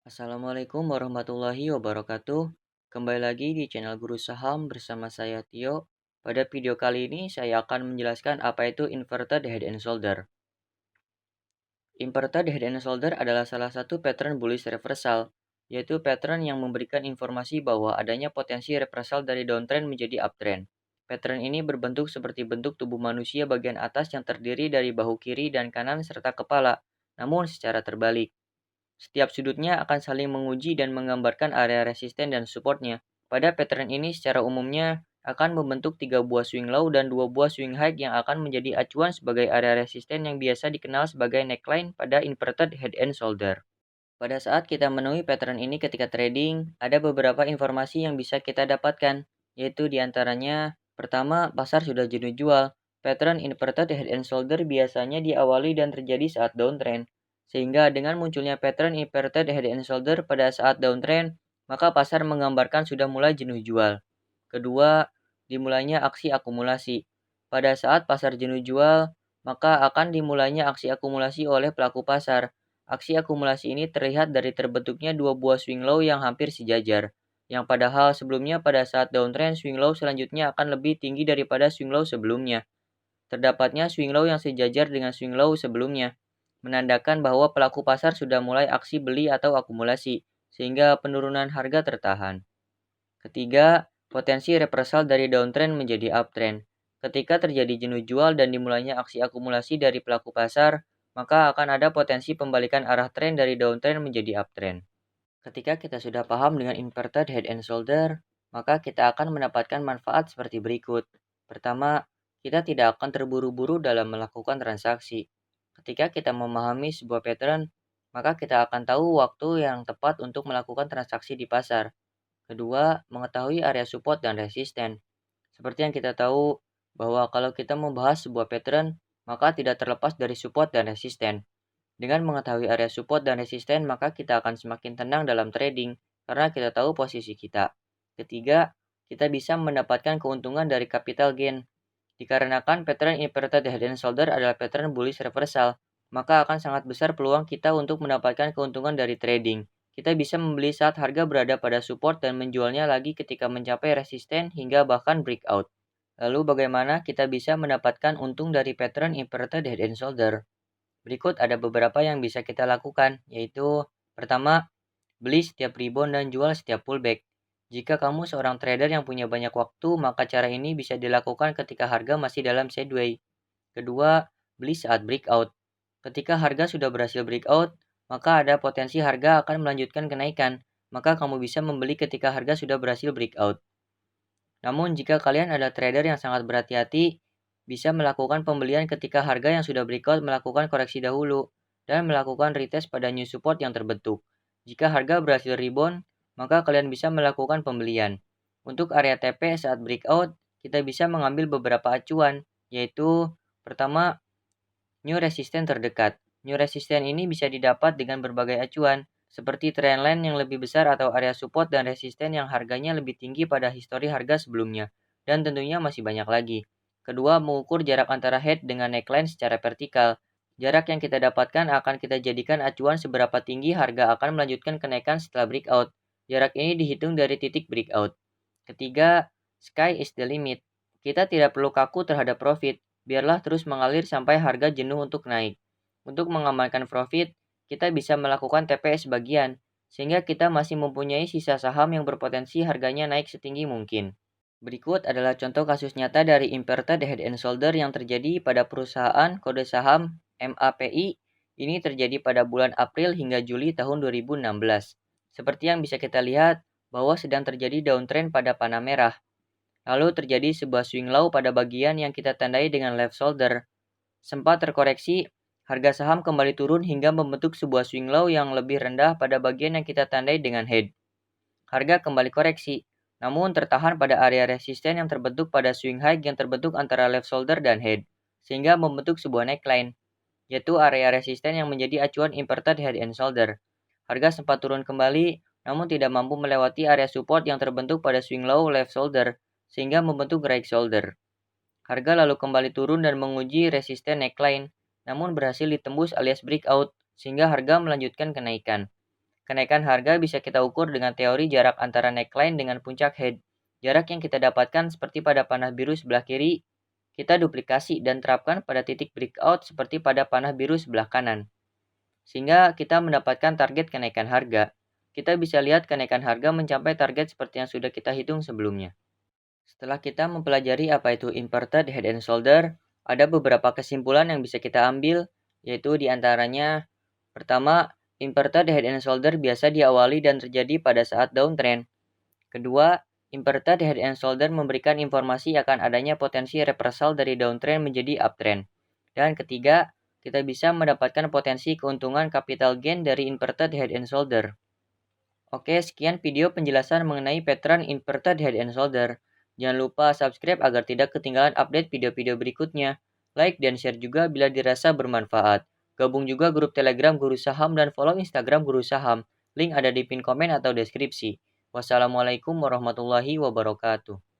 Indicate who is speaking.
Speaker 1: Assalamualaikum warahmatullahi wabarakatuh. Kembali lagi di channel Guru Saham bersama saya Tio. Pada video kali ini saya akan menjelaskan apa itu inverted head and shoulder. Inverted head and shoulder adalah salah satu pattern bullish reversal, yaitu pattern yang memberikan informasi bahwa adanya potensi reversal dari downtrend menjadi uptrend. Pattern ini berbentuk seperti bentuk tubuh manusia bagian atas yang terdiri dari bahu kiri dan kanan serta kepala, namun secara terbalik. Setiap sudutnya akan saling menguji dan menggambarkan area resisten dan supportnya. Pada pattern ini secara umumnya akan membentuk 3 buah swing low dan 2 buah swing high yang akan menjadi acuan sebagai area resisten yang biasa dikenal sebagai neckline pada inverted head and shoulder. Pada saat kita menemui pattern ini ketika trading, ada beberapa informasi yang bisa kita dapatkan, yaitu diantaranya, pertama, pasar sudah jenuh jual. Pattern inverted head and shoulder biasanya diawali dan terjadi saat downtrend, sehingga dengan munculnya pattern inverted head and shoulder pada saat downtrend, maka pasar menggambarkan sudah mulai jenuh jual. Kedua, dimulainya aksi akumulasi. Pada saat pasar jenuh jual, maka akan dimulainya aksi akumulasi oleh pelaku pasar. Aksi akumulasi ini terlihat dari terbentuknya 2 buah swing low yang hampir sejajar, yang padahal sebelumnya pada saat downtrend swing low selanjutnya akan lebih tinggi daripada swing low sebelumnya. Terdapatnya swing low yang sejajar dengan swing low sebelumnya, menandakan bahwa pelaku pasar sudah mulai aksi beli atau akumulasi, sehingga penurunan harga tertahan. Ketiga, potensi reversal dari downtrend menjadi uptrend. Ketika terjadi jenuh jual dan dimulainya aksi akumulasi dari pelaku pasar, maka akan ada potensi pembalikan arah tren dari downtrend menjadi uptrend. Ketika kita sudah paham dengan inverted head and shoulder, maka kita akan mendapatkan manfaat seperti berikut. Pertama, kita tidak akan terburu-buru dalam melakukan transaksi. Ketika kita memahami sebuah pattern, maka kita akan tahu waktu yang tepat untuk melakukan transaksi di pasar. Kedua, mengetahui area support dan resisten. Seperti yang kita tahu bahwa kalau kita membahas sebuah pattern, maka tidak terlepas dari support dan resisten. Dengan mengetahui area support dan resisten, maka kita akan semakin tenang dalam trading karena kita tahu posisi kita. Ketiga, kita bisa mendapatkan keuntungan dari capital gain. Dikarenakan pattern inverted head and shoulder adalah pattern bullish reversal, maka akan sangat besar peluang kita untuk mendapatkan keuntungan dari trading. Kita bisa membeli saat harga berada pada support dan menjualnya lagi ketika mencapai resisten hingga bahkan breakout. Lalu bagaimana kita bisa mendapatkan untung dari pattern inverted head and shoulder? Berikut ada beberapa yang bisa kita lakukan, yaitu pertama, beli setiap rebound dan jual setiap pullback. Jika kamu seorang trader yang punya banyak waktu, maka cara ini bisa dilakukan ketika harga masih dalam sideways. Kedua, beli saat breakout. Ketika harga sudah berhasil breakout, maka ada potensi harga akan melanjutkan kenaikan, maka kamu bisa membeli ketika harga sudah berhasil breakout. Namun jika kalian adalah trader yang sangat berhati-hati, bisa melakukan pembelian ketika harga yang sudah breakout melakukan koreksi dahulu, dan melakukan retest pada new support yang terbentuk. Jika harga berhasil rebound, maka kalian bisa melakukan pembelian. Untuk area TP saat breakout, kita bisa mengambil beberapa acuan, yaitu pertama, new resistance terdekat. New resistance ini bisa didapat dengan berbagai acuan, seperti trendline yang lebih besar atau area support dan resisten yang harganya lebih tinggi pada histori harga sebelumnya, dan tentunya masih banyak lagi. Kedua, mengukur jarak antara head dengan neckline secara vertikal. Jarak yang kita dapatkan akan kita jadikan acuan seberapa tinggi harga akan melanjutkan kenaikan setelah breakout. Jarak ini dihitung dari titik breakout. Ketiga, sky is the limit. Kita tidak perlu kaku terhadap profit, biarlah terus mengalir sampai harga jenuh untuk naik. Untuk mengamankan profit, kita bisa melakukan TPS bagian, sehingga kita masih mempunyai sisa saham yang berpotensi harganya naik setinggi mungkin. Berikut adalah contoh kasus nyata dari inverted head and shoulder yang terjadi pada perusahaan kode saham MAPI. Ini terjadi pada bulan April hingga Juli tahun 2016. Seperti yang bisa kita lihat, bahwa sedang terjadi downtrend pada panah merah. Lalu terjadi sebuah swing low pada bagian yang kita tandai dengan left shoulder. Sempat terkoreksi, harga saham kembali turun hingga membentuk sebuah swing low yang lebih rendah pada bagian yang kita tandai dengan head. Harga kembali koreksi, namun tertahan pada area resisten yang terbentuk pada swing high yang terbentuk antara left shoulder dan head, sehingga membentuk sebuah neckline, yaitu area resisten yang menjadi acuan inverted head and shoulder. Harga sempat turun kembali, namun tidak mampu melewati area support yang terbentuk pada swing low left shoulder, sehingga membentuk right shoulder. Harga lalu kembali turun dan menguji resisten neckline, namun berhasil ditembus alias breakout, sehingga harga melanjutkan kenaikan. Kenaikan harga bisa kita ukur dengan teori jarak antara neckline dengan puncak head. Jarak yang kita dapatkan seperti pada panah biru sebelah kiri, kita duplikasi dan terapkan pada titik breakout seperti pada panah biru sebelah kanan. Sehingga kita mendapatkan target kenaikan harga. Kita bisa lihat kenaikan harga mencapai target seperti yang sudah kita hitung sebelumnya. Setelah kita mempelajari apa itu inverted head and shoulder, ada beberapa kesimpulan yang bisa kita ambil, yaitu diantaranya, pertama, inverted head and shoulder biasa diawali dan terjadi pada saat downtrend. Kedua, inverted head and shoulder memberikan informasi akan adanya potensi reversal dari downtrend menjadi uptrend. Dan ketiga, kita bisa mendapatkan potensi keuntungan capital gain dari inverted head and shoulder. Oke, sekian video penjelasan mengenai pattern inverted head and shoulder. Jangan lupa subscribe agar tidak ketinggalan update video-video berikutnya. Like dan share juga bila dirasa bermanfaat. Gabung juga grup Telegram Guru Saham dan follow Instagram Guru Saham. Link ada di pin komen atau deskripsi. Wassalamualaikum warahmatullahi wabarakatuh.